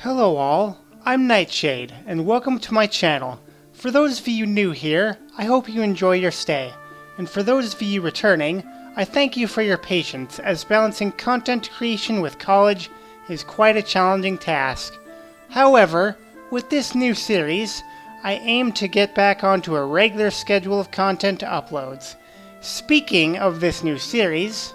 Hello all, I'm Nightshade, and welcome to my channel. For those of you new here, I hope you enjoy your stay. And for those of you returning, I thank you for your patience, as balancing content creation with college is quite a challenging task. However, with this new series, I aim to get back onto a regular schedule of content uploads. Speaking of this new series,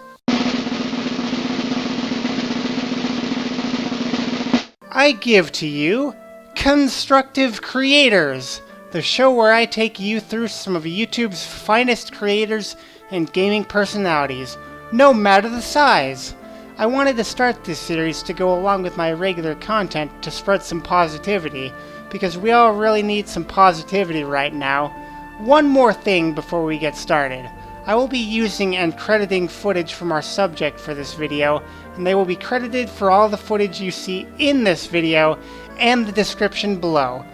I give to you Constructive Creators, the show where I take you through some of YouTube's finest creators and gaming personalities, no matter the size. I wanted to start this series to go along with my regular content to spread some positivity, because we all really need some positivity right now. One more thing before we get started. I will be using and crediting footage from our subject for this video, and they will be credited for all the footage you see in this video and the description below.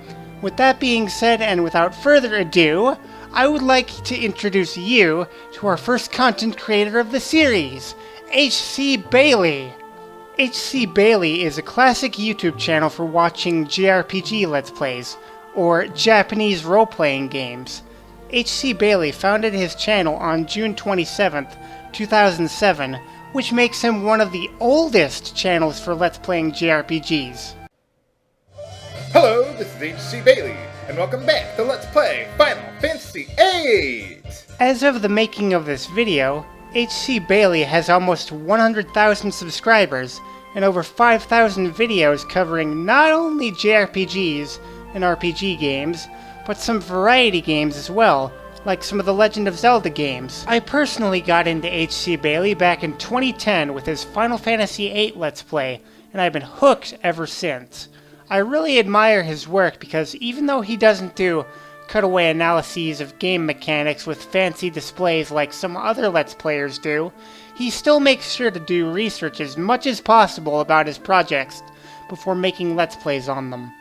With that being said, and without further ado, I would like to introduce you to our first content creator of the series, HCBailly. HCBailly is a classic YouTube channel for watching JRPG Let's Plays, or Japanese role-playing games. HCBailly founded his channel on June 27th, 2007, which makes him one of the oldest channels for Let's Playing JRPGs. Hello, this is HCBailly, and welcome back to Let's Play Final Fantasy VIII! As of the making of this video, HCBailly has almost 100,000 subscribers and over 5,000 videos covering not only JRPGs and RPG games, but some variety games as well, like some of the Legend of Zelda games. I personally got into HCBailly back in 2010 with his Final Fantasy VIII Let's Play, and I've been hooked ever since. I really admire his work because even though he doesn't do cutaway analyses of game mechanics with fancy displays like some other Let's Players do, he still makes sure to do research as much as possible about his projects before making Let's Plays on them.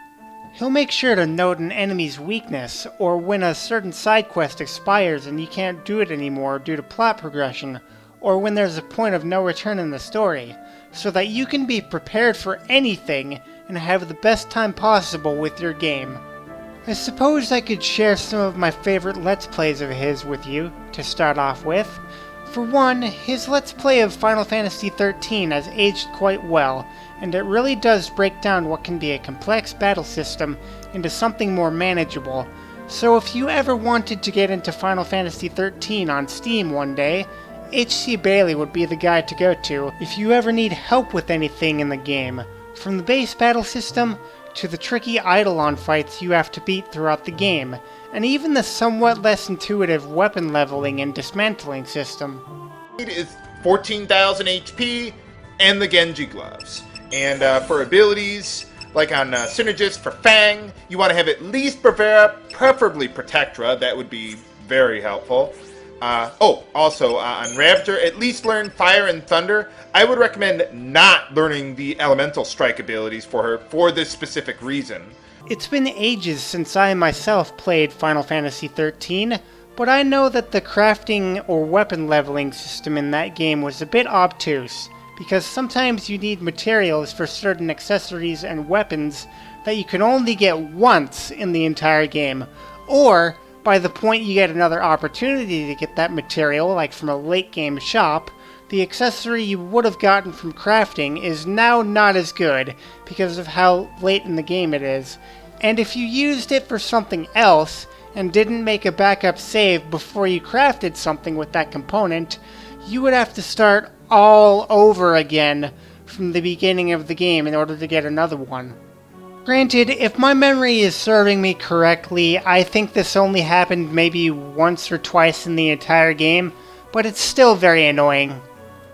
He'll make sure to note an enemy's weakness, or when a certain side quest expires and you can't do it anymore due to plot progression, or when there's a point of no return in the story, so that you can be prepared for anything and have the best time possible with your game. I suppose I could share some of my favorite Let's Plays of his with you, to start off with. For one, his Let's Play of Final Fantasy XIII has aged quite well, and it really does break down what can be a complex battle system into something more manageable. So if you ever wanted to get into Final Fantasy XIII on Steam one day, HCBailly would be the guy to go to if you ever need help with anything in the game, from the base battle system to the tricky Eidolon fights you have to beat throughout the game, and even the somewhat less intuitive weapon leveling and dismantling system. It is 14,000 HP and the Genji gloves. And for abilities, like on Synergist for Fang, you want to have at least Bravura, preferably Protectra. That would be very helpful. Also on Raptor, at least learn Fire and Thunder. I would recommend not learning the Elemental Strike abilities for her for this specific reason. It's been ages since I myself played Final Fantasy XIII, but I know that the crafting or weapon leveling system in that game was a bit obtuse, because sometimes you need materials for certain accessories and weapons that you can only get once in the entire game, or by the point you get another opportunity to get that material, like from a late game shop, the accessory you would have gotten from crafting is now not as good because of how late in the game it is. And if you used it for something else and didn't make a backup save before you crafted something with that component, you would have to start all over again from the beginning of the game in order to get another one. Granted, if my memory is serving me correctly, I think this only happened maybe once or twice in the entire game, but it's still very annoying.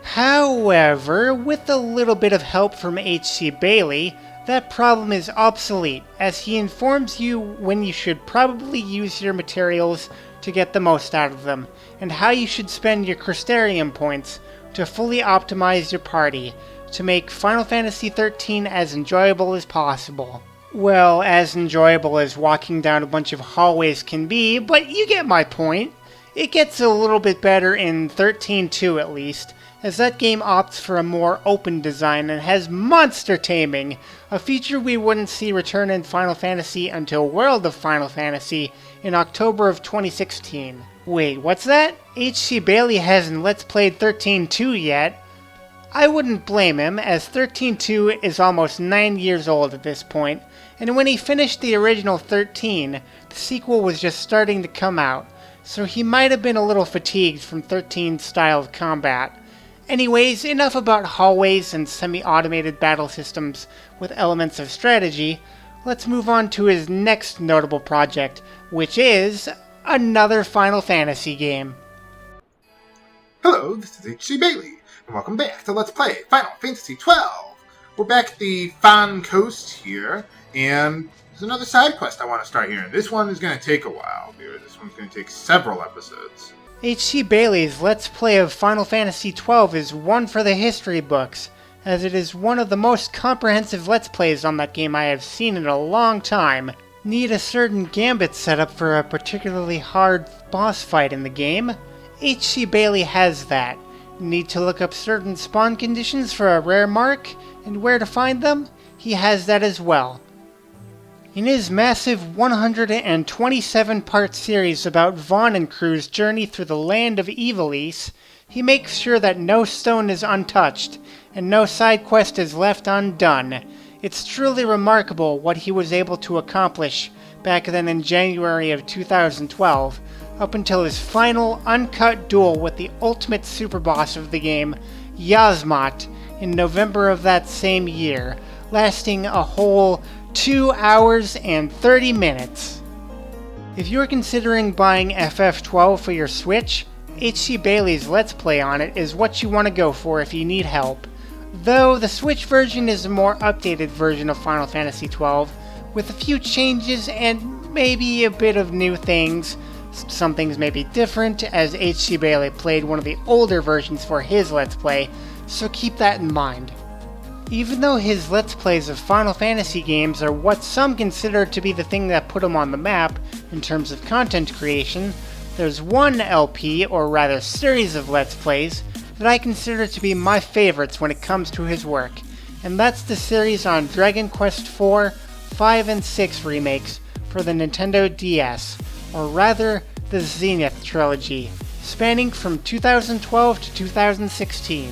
However, with a little bit of help from HCBailly, that problem is obsolete, as he informs you when you should probably use your materials to get the most out of them, and how you should spend your Crystarium points to fully optimize your party, to make Final Fantasy XIII as enjoyable as possible. Well, as enjoyable as walking down a bunch of hallways can be, but you get my point. It gets a little bit better in 13.2 at least, as that game opts for a more open design and has monster taming, a feature we wouldn't see return in Final Fantasy until World of Final Fantasy in October of 2016. Wait, what's that? HCBailly hasn't Let's Played 13.2 yet. I wouldn't blame him, as 13.2 is almost 9 years old at this point, and when he finished the original 13, the sequel was just starting to come out, so he might have been a little fatigued from 13's style of combat. Anyways, enough about hallways and semi-automated battle systems with elements of strategy. Let's move on to his next notable project, which is another Final Fantasy game. Hello, this is HCBailly, and welcome back to Let's Play Final Fantasy XII. We're back at the Fan Coast here, and there's another side quest I want to start here. This one is going to take a while, dude. This one's going to take several episodes. HCBailly's Let's Play of Final Fantasy XII is one for the history books, as it is one of the most comprehensive Let's Plays on that game I have seen in a long time. Need a certain gambit set up for a particularly hard boss fight in the game? HCBailly has that. Need to look up certain spawn conditions for a rare mark, and where to find them? He has that as well. In his massive 127-part series about Vaughn and crew's journey through the land of Ivalice, he makes sure that no stone is untouched, and no side quest is left undone. It's truly remarkable what he was able to accomplish back then in January of 2012, up until his final uncut duel with the ultimate superboss of the game, Yasmat, in November of that same year, lasting a whole 2 hours and 30 minutes. If you're considering buying FF12 for your Switch, HCBailly's Let's Play on it is what you want to go for if you need help. Though the Switch version is a more updated version of Final Fantasy XII, with a few changes and maybe a bit of new things. Some things may be different, as HCBailly played one of the older versions for his Let's Play, so keep that in mind. Even though his Let's Plays of Final Fantasy games are what some consider to be the thing that put him on the map in terms of content creation, there's one LP, or rather series of Let's Plays, that I consider to be my favorites when it comes to his work, and that's the series on Dragon Quest IV, 5, and 6 remakes for the Nintendo DS, or rather, the Zenith trilogy, spanning from 2012 to 2016.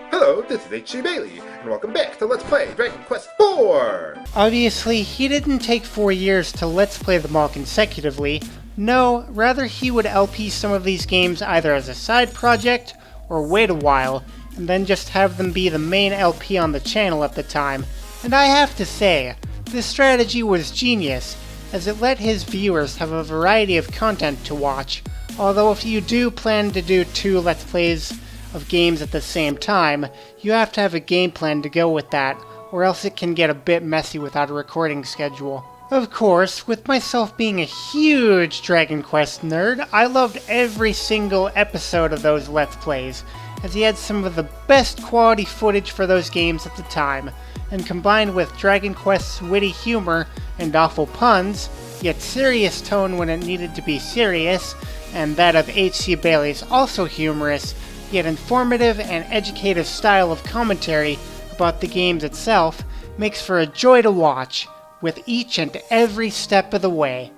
Hello, this is HCBailly, and welcome back to Let's Play Dragon Quest IV! Obviously, he didn't take 4 years to Let's Play them all consecutively. No, rather he would LP some of these games either as a side project, or wait a while, and then just have them be the main LP on the channel at the time. And I have to say, this strategy was genius, as it let his viewers have a variety of content to watch, although if you do plan to do 2 Let's Plays of games at the same time, you have to have a game plan to go with that, or else it can get a bit messy without a recording schedule. Of course, with myself being a huge Dragon Quest nerd, I loved every single episode of those Let's Plays, as he had some of the best quality footage for those games at the time, and combined with Dragon Quest's witty humor and awful puns, yet serious tone when it needed to be serious, and that of HCBailly's also humorous, yet informative and educative style of commentary about the games itself, makes for a joy to watch, with each and every step of the way.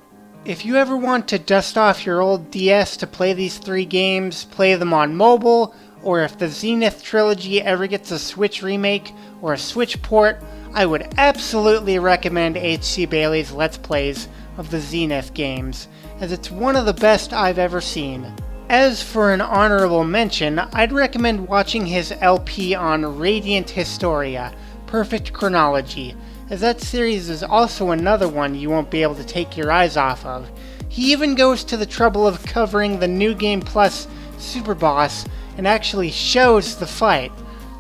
If you ever want to dust off your old DS to play these 3 games, play them on mobile, or if the Zenith trilogy ever gets a Switch remake or a Switch port, I would absolutely recommend HCBailly's Let's Plays of the Zenith games, as it's one of the best I've ever seen. As for an honorable mention, I'd recommend watching his LP on Radiant Historia, Perfect Chronology, as that series is also another one you won't be able to take your eyes off of. He even goes to the trouble of covering the New Game Plus Superboss and actually shows the fight.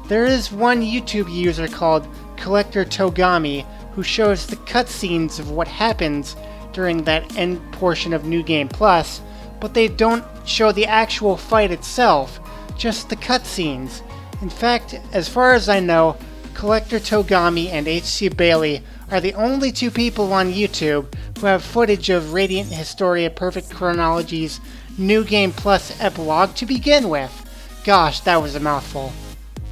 There is one YouTube user called Collector Togami who shows the cutscenes of what happens during that end portion of New Game Plus, but they don't show the actual fight itself, just the cutscenes. In fact, as far as I know, Collector Togami and HCBailly are the only 2 people on YouTube who have footage of Radiant Historia Perfect Chronology's New Game Plus epilogue to begin with. Gosh, that was a mouthful.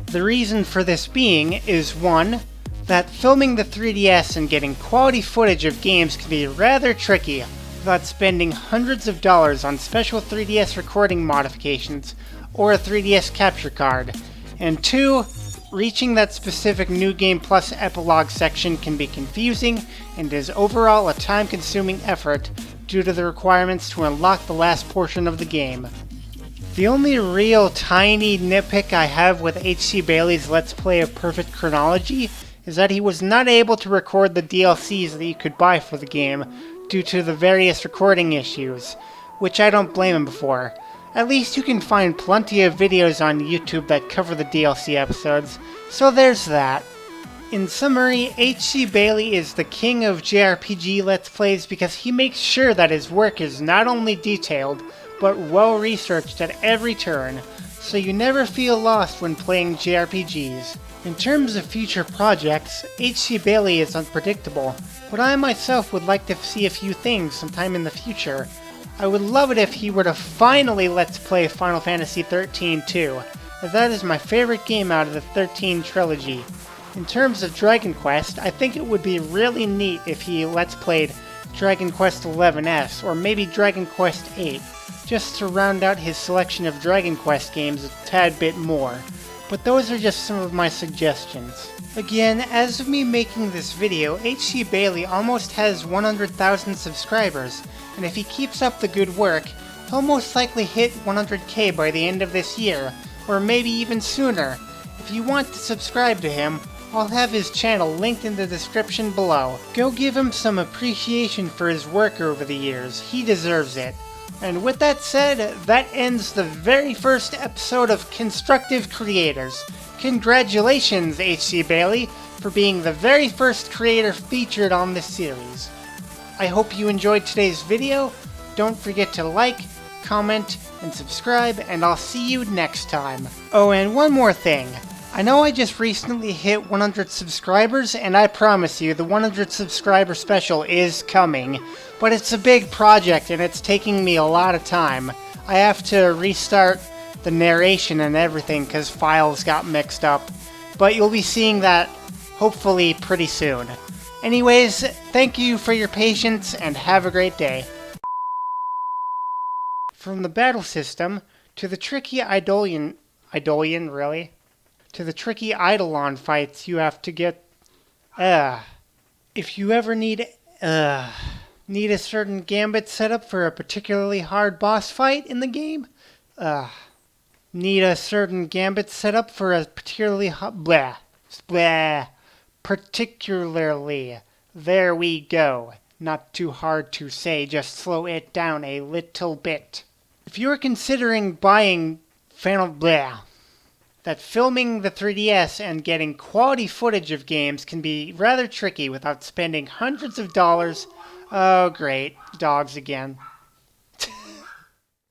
The reason for this being is 1. That filming the 3DS and getting quality footage of games can be rather tricky without spending hundreds of dollars on special 3DS recording modifications or a 3DS capture card. And 2, reaching that specific New Game Plus epilogue section can be confusing and is overall a time-consuming effort due to the requirements to unlock the last portion of the game. The only real tiny nitpick I have with HCBailly's Let's Play of Perfect Chronology is that he was not able to record the DLCs that you could buy for the game due to the various recording issues, which I don't blame him for. At least you can find plenty of videos on YouTube that cover the DLC episodes, so there's that. In summary, HCBailly is the king of JRPG Let's Plays because he makes sure that his work is not only detailed, but well researched at every turn, so you never feel lost when playing JRPGs. In terms of future projects, HCBailly is unpredictable, but I myself would like to see a few things sometime in the future. I would love it if he were to finally Let's Play Final Fantasy XIII too, as that is my favorite game out of the 13 trilogy. In terms of Dragon Quest, I think it would be really neat if he Let's Played Dragon Quest XI's, or maybe Dragon Quest VIII, just to round out his selection of Dragon Quest games a tad bit more. But those are just some of my suggestions. Again, as of me making this video, HCBailly almost has 100,000 subscribers, and if he keeps up the good work, he'll most likely hit 100k by the end of this year, or maybe even sooner. If you want to subscribe to him, I'll have his channel linked in the description below. Go give him some appreciation for his work over the years, he deserves it. And with that said, that ends the very first episode of Constructive Creators. Congratulations, HCBailly, for being the very first creator featured on this series. I hope you enjoyed today's video. Don't forget to like, comment, and subscribe, and I'll see you next time. Oh, and one more thing. I know I just recently hit 100 subscribers, and I promise you the 100 subscriber special is coming. But it's a big project, and it's taking me a lot of time. I have to restart the narration and everything because files got mixed up. But you'll be seeing that hopefully pretty soon. Anyways, thank you for your patience, and have a great day. From the battle system to the tricky Eidolon, really? To the tricky Eidolon fights you have to get, if you ever need a certain gambit set up for a particularly hard boss fight in the game, need a certain gambit set up for a particularly particularly, there we go. Not too hard to say, just slow it down a little bit. If you're considering buying that filming the 3DS and getting quality footage of games can be rather tricky without spending hundreds of dollars. Oh great, dogs again.